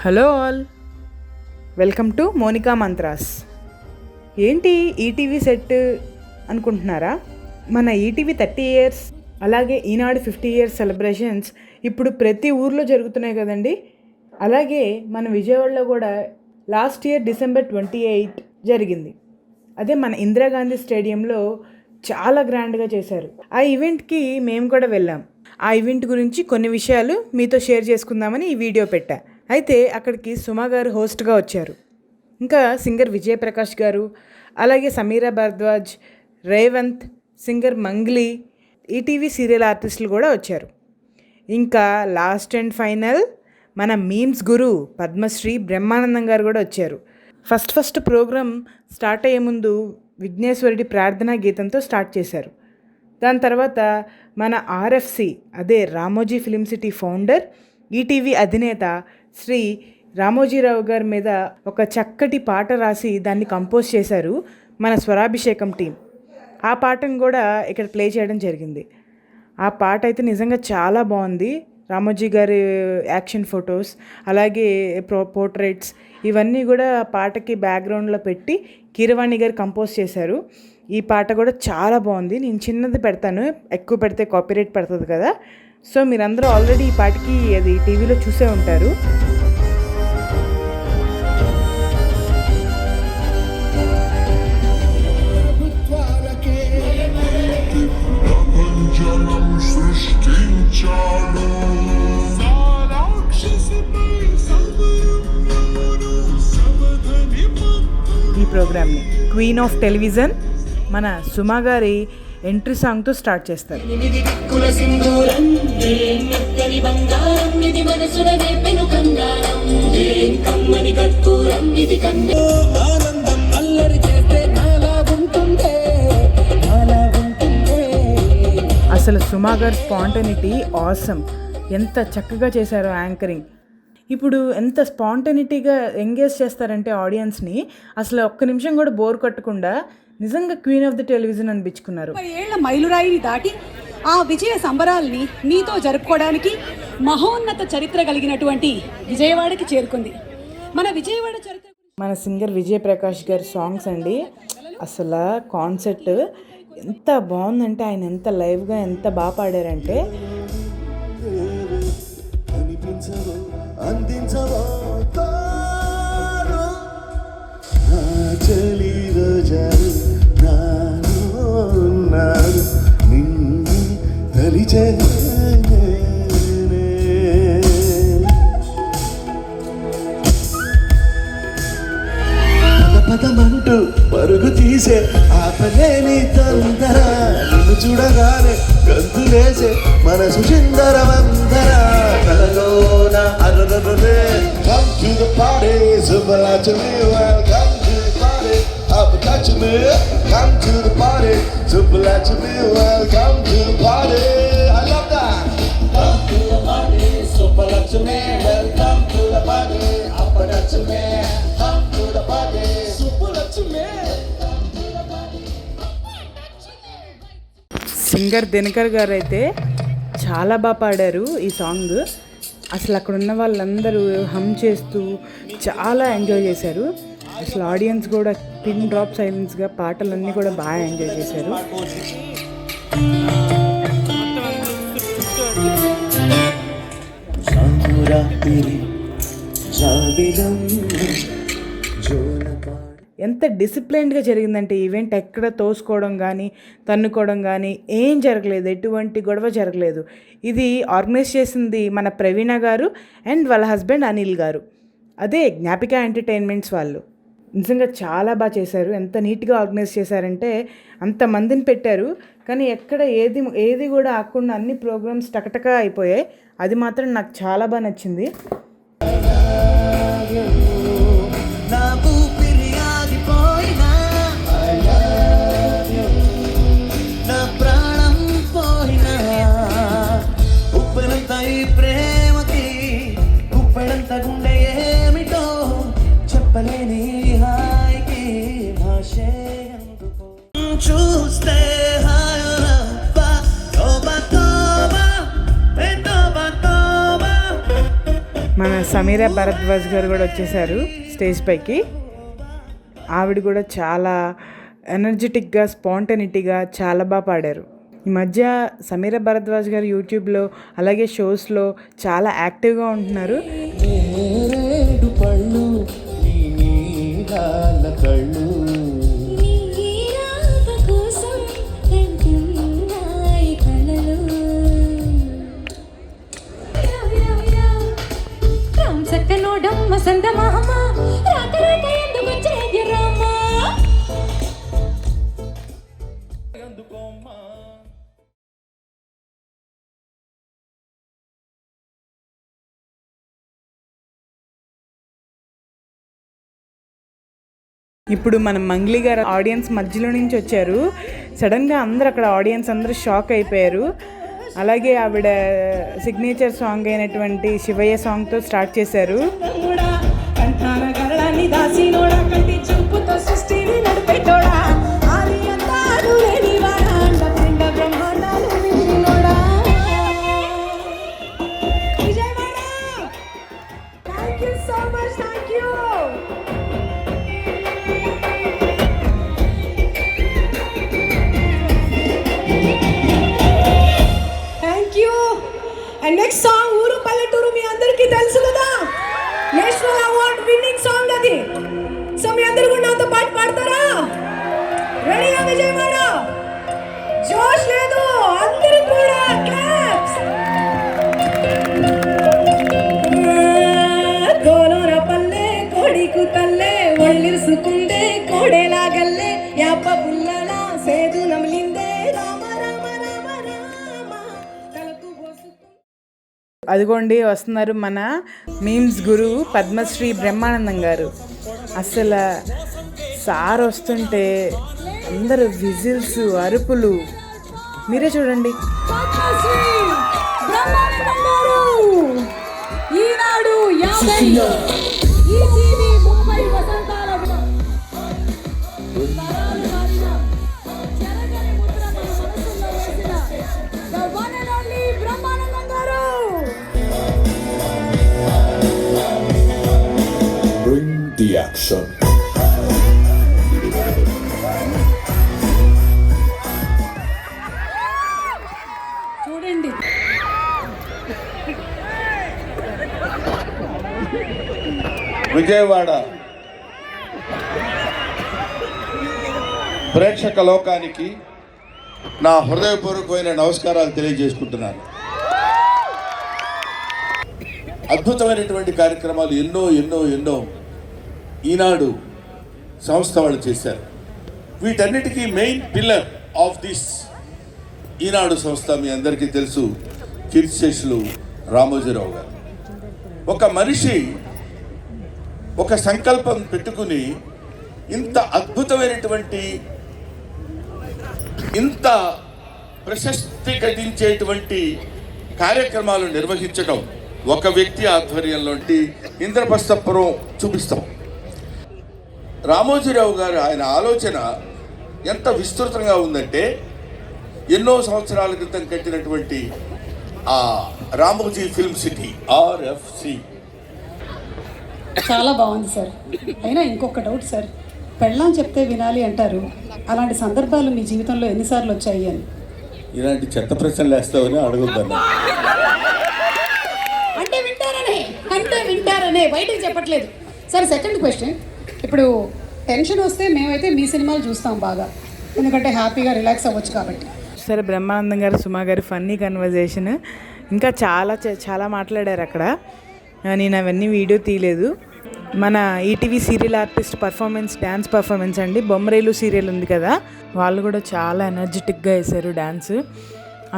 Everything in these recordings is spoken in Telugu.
Hello all, welcome to Monika Mantras. ఏంటి ఈటీవీ సెట్ అనుకుంటున్నారా? మన ఈటీవీ 30 ఇయర్స్ అలాగే ఈనాడు 50 ఇయర్స్ సెలబ్రేషన్స్ ఇప్పుడు ప్రతి ఊర్లో జరుగుతున్నాయి కదండి. అలాగే మన విజయవాడలో కూడా లాస్ట్ ఇయర్ December 28 జరిగింది. అదే మన ఇందిరాగాంధీ స్టేడియంలో చాలా గ్రాండ్గా చేశారు. ఆ ఈవెంట్కి మేము కూడా వెళ్ళాం. ఆ ఈవెంట్ గురించి కొన్ని విషయాలు మీతో షేర్ చేసుకుందామని ఈ వీడియో పెట్టా. అయితే అక్కడికి సుమా గారు హోస్ట్గా వచ్చారు. ఇంకా సింగర్ విజయప్రకాష్ గారు, అలాగే Sameera Bharadwaj, Revanth, singer Mangli, ETV serial ఆర్టిస్టులు కూడా వచ్చారు. ఇంకా లాస్ట్ అండ్ ఫైనల్ మన మీమ్స్ గురు పద్మశ్రీ బ్రహ్మానందం గారు కూడా వచ్చారు. ఫస్ట్ ప్రోగ్రామ్ స్టార్ట్ అయ్యే ముందు విఘ్నేశ్వరుడి ప్రార్థనా గీతంతో స్టార్ట్ చేశారు. దాని తర్వాత మన ఆర్ఎఫ్సి అదే Ramoji film city founder, ETV అధినేత శ్రీ రామోజీరావు గారి మీద ఒక చక్కటి పాట రాసి దాన్ని కంపోజ్ చేశారు మన స్వరాభిషేకం టీం. ఆ పాటను కూడా ఇక్కడ ప్లే చేయడం జరిగింది. ఆ పాట అయితే నిజంగా చాలా బాగుంది. రామోజీ గారి యాక్షన్ ఫొటోస్, అలాగే పోర్ట్రేట్స్ ఇవన్నీ కూడా పాటకి బ్యాక్గ్రౌండ్లో పెట్టి కీరవాణి గారు కంపోజ్ చేశారు. ఈ పాట కూడా చాలా బాగుంది. నేను చిన్నది పెడతాను, ఎక్కువ పెడితే కాపీరైట్ పడుతుంది కదా. సో మీరందరూ ఆల్రెడీ ఈ పాటకి అది టీవీలో చూసే ఉంటారు. ఈ ప్రోగ్రామ్ని క్వీన్ ఆఫ్ టెలివిజన్ మన సుమా గారి ఎంట్రీ సాంగ్తో స్టార్ట్ చేస్తారు. అసలు సుమా గారి స్పాంటనిటీ ఆసమ్. ఎంత చక్కగా చేశారో యాంకరింగ్. ఇప్పుడు ఎంత స్పాంటనిటీగా ఎంగేజ్ చేస్తారంటే ఆడియన్స్ని, అసలు ఒక్క నిమిషం కూడా బోర్ కొట్టకుండా నిజంగా క్వీన్ ఆఫ్ ది టెలివిజన్ అనిపించుకున్నారు. 30 ఏళ్ల మైలురాయిని దాటి ఆ విజయ సంబరాల్ని మీతో జరుపుకోవడానికి మహోన్నత చరిత్ర కలిగినటువంటి విజయవాడకి చేరుకుంది. మన విజయవాడ చరిత్ర మన సింగర్ విజయప్రకాష్ గారి సాంగ్స్ అండి. అసలు కాన్సెప్ట్ ఎంత బాగుందంటే, ఆయన ఎంత లైవ్గా ఎంత బాగా పాడారంటే, పదమంటూ పరుగు తీసే ఆపలేని తొందర, నిన్ను చూడగానే గంతులేసే మనసు చిందరవందర, కలలోన అరరరే. Come to the party, Subbalaxmi, welcome to the party, Abhakashmi. Come to the party, Subbalaxmi, welcome to the party. I love that. Come to the party, Subbalaxmi, welcome to the party, Abhakashmi. Come to the party, Subbalaxmi. Singer Dinakar గారు అయితే చాలా బాగా పాడారు ఈ సాంగ్. అసలు అక్కడ ఉన్న వాళ్ళందరూ హమ్ చేస్తూ చాలా ఎంజాయ్ చేశారు. అసలు ఆడియన్స్ కూడా పిన్ డ్రాప్ సైలెన్స్గా పాటలన్నీ కూడా బాగా ఎంజాయ్ చేశారు. ఎంత డిసిప్లైన్డ్గా జరిగిందంటే ఈవెంట్, ఎక్కడ తోసుకోవడం కానీ తన్నుకోవడం కానీ ఏం జరగలేదు, ఎటువంటి గొడవ జరగలేదు. ఇది ఆర్గనైజ్ చేసింది మన ప్రవీణ గారు అండ్ వాళ్ళ హస్బెండ్ అనిల్ గారు, అదే జ్ఞాపిక ఎంటర్టైన్మెంట్స్ వాళ్ళు. నిజంగా చాలా బాగా చేశారు. ఎంత నీట్గా ఆర్గనైజ్ చేశారంటే, అంతమందిని పెట్టారు కానీ ఎక్కడ ఏది కూడా ఆకుండా అన్ని ప్రోగ్రామ్స్ టకటకా అయిపోయాయి. అది మాత్రం నాకు చాలా బాగా నచ్చింది. చూస్తే మన సమీరా భరద్వాజ్ గారు కూడా వచ్చేసారు స్టేజ్ పైకి. ఆవిడ కూడా చాలా ఎనర్జెటిక్గా, స్పాంటనిటీగా చాలా బాగా పాడారు. ఈ మధ్య సమీరా భరద్వాజ్ గారు యూట్యూబ్లో అలాగే షోస్లో చాలా యాక్టివ్గా ఉంటున్నారు. నేరేడు పళ్ళు నీ నీలాల కళ్ళు ఇప్పుడు మన మంగ్లీ గారు ఆడియన్స్ మధ్యలో నుంచి వచ్చారు. సడన్గా అందరూ అక్కడ ఆడియన్స్ అందరూ షాక్ అయిపోయారు. అలాగే ఆవిడ సిగ్నేచర్ సాంగ్ అయినటువంటి శివయ్య సాంగ్తో స్టార్ట్ చేశారు. అండ్ నెక్స్ట్ సాంగ్ ఊరు పల్లెటూరు మీ అందరికీ తెలుసు కదా, నేషనల్ అవార్డ్ విన్నింగ్ సాంగ్ అది. సో మీ అందరూ కూడా నాతో పాటు పాడతారా? రెడీగా విజయవాడ? జోష్ లేదు, అందరూ కూడా క్లాప్స్. కోలోర పల్లె కోడికు తల్లే ఒళ్ళిరుసుకుందే కోడేలాగల్లే యాప పుల్లల సేదు నమిలిందే రామ రామ రామ రామ తలకు అదిగోండి వస్తున్నారు మన మీమ్స్ గురువు పద్మశ్రీ బ్రహ్మానందం గారు. అసలు సార్ వస్తుంటే అందరూ విజిల్స్, అరుపులు మీరే చూడండి. ఈనాడు 50 ఈటీవీ 30 వసంతాల బ్రహ్మానందం గారు. Bring the action. చూడండి, విజయవాడ ప్రేక్షక లోకానికి నా హృదయపూర్వకమైన నమస్కారాలు తెలియజేసుకుంటున్నాను. అద్భుతమైనటువంటి కార్యక్రమాలు ఎన్నో ఎన్నో ఎన్నో ఈనాడు సంస్థ వాళ్ళు చేశారు. వీటన్నిటికీ మెయిన్ పిల్లర్ ఆఫ్ దిస్ ఈనాడు సంస్థ మీ అందరికీ తెలుసు, కీర్తిశేషులు రామోజీరావు గారు. ఒక మనిషి ఒక సంకల్పం పెట్టుకుని ఇంత అద్భుతమైనటువంటి, ఇంత ప్రశస్తి గడించేటువంటి కార్యక్రమాలు నిర్వహించడం ఒక వ్యక్తి ఆధ్వర్యంలో ఇంద్రప్రస్థపురం చూపిస్తాం. రామోజీరావు గారు ఆయన ఆలోచన ఎంత విస్తృతంగా ఉందంటే, ఎన్నో సంవత్సరాల క్రితం కట్టినటువంటి ఆ రామోజీ ఫిల్మ్ సిటీ RFC చాలా బాగుంది సార్. అయినా ఇంకొక డౌట్ సార్, పెళ్ళాం చెప్తే వినాలి అంటారు. అలాంటి సందర్భాలు మీ జీవితంలో ఎన్నిసార్లు వచ్చాయి అని? ఇలాంటి చెత్త ప్రశ్నలు వేస్తామని అడుగుతాను. అంటే వింటారనే బయటకు చెప్పట్లేదు సార్. సెకండ్ క్వశ్చన్, ఇప్పుడు టెన్షన్ వస్తే మేమైతే మీ సినిమాలు చూస్తాం బాగా, ఎందుకంటే హ్యాపీగా రిలాక్స్ అవ్వచ్చు కాబట్టి. సరే, బ్రహ్మానందం గారు, సుమా గారు ఫన్నీ కన్వర్జేషన్, ఇంకా చాలా మాట్లాడారు అక్కడ. నేను అవన్నీ వీడియో తీయలేదు. మన ETV serial artist performance, dance performance అండి. బొమ్మరేలు సీరియల్ ఉంది కదా, వాళ్ళు కూడా చాలా ఎనర్జెటిక్గా వేశారు డ్యాన్స్.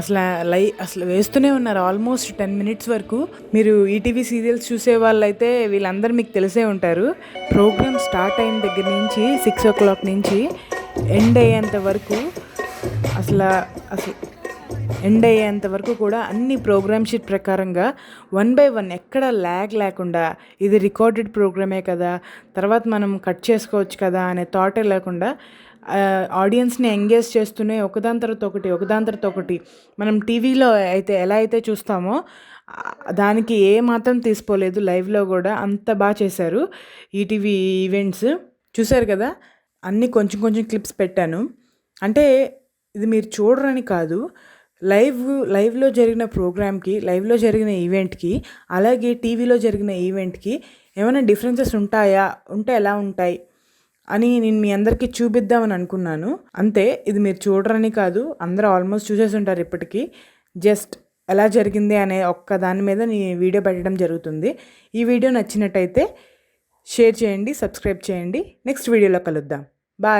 అసలు వేస్తూనే ఉన్నారు ఆల్మోస్ట్ 10 minutes వరకు. మీరు ఈటీవీ సీరియల్స్ చూసే వాళ్ళైతే వీళ్ళందరూ మీకు తెలిసే ఉంటారు. ప్రోగ్రామ్ స్టార్ట్ అయిన దగ్గర నుంచి 6 o'clock నుంచి ఎండ్ అయ్యేంత వరకు అసలు ఎండ్ అయ్యేంత వరకు కూడా అన్ని ప్రోగ్రామ్ షీట్ ప్రకారంగా 1 by 1 ఎక్కడ ల్యాగ్ లేకుండా, ఇది రికార్డెడ్ ప్రోగ్రామే కదా, తర్వాత మనం కట్ చేసుకోవచ్చు కదా అనే థాటే లేకుండా ఆడియన్స్ని ఎంగేజ్ చేస్తూనే ఒకదాని తర్వాత ఒకటి మనం టీవీలో అయితే ఎలా అయితే చూస్తామో దానికి ఏ మాత్రం తీసుకోలేదు. లైవ్లో కూడా అంత బాగా చేశారు. ఈటీవీ ఈవెంట్స్ చూశారు కదా, అన్నీ కొంచెం కొంచెం క్లిప్స్ పెట్టాను. అంటే ఇది మీరు చూడరని కాదు, లైవ్లో జరిగిన ప్రోగ్రామ్కి, లైవ్లో జరిగిన ఈవెంట్కి, అలాగే టీవీలో జరిగిన ఈవెంట్కి ఏమైనా డిఫరెన్సెస్ ఉంటాయా, ఉంటే ఎలా ఉంటాయి అని నేను మీ అందరికీ చూపిద్దామని అనుకున్నాను. అంతే, ఇది మీరు చూడరని కాదు, అందరూ ఆల్మోస్ట్ చూసేసి ఉంటారు ఇప్పటికీ. జస్ట్ ఎలా జరిగింది అనే ఒక్క దాని మీద నేను వీడియో పెట్టడం జరుగుతుంది. ఈ వీడియో నచ్చినట్టయితే షేర్ చేయండి, సబ్స్క్రైబ్ చేయండి. నెక్స్ట్ వీడియోలో కలుద్దాం.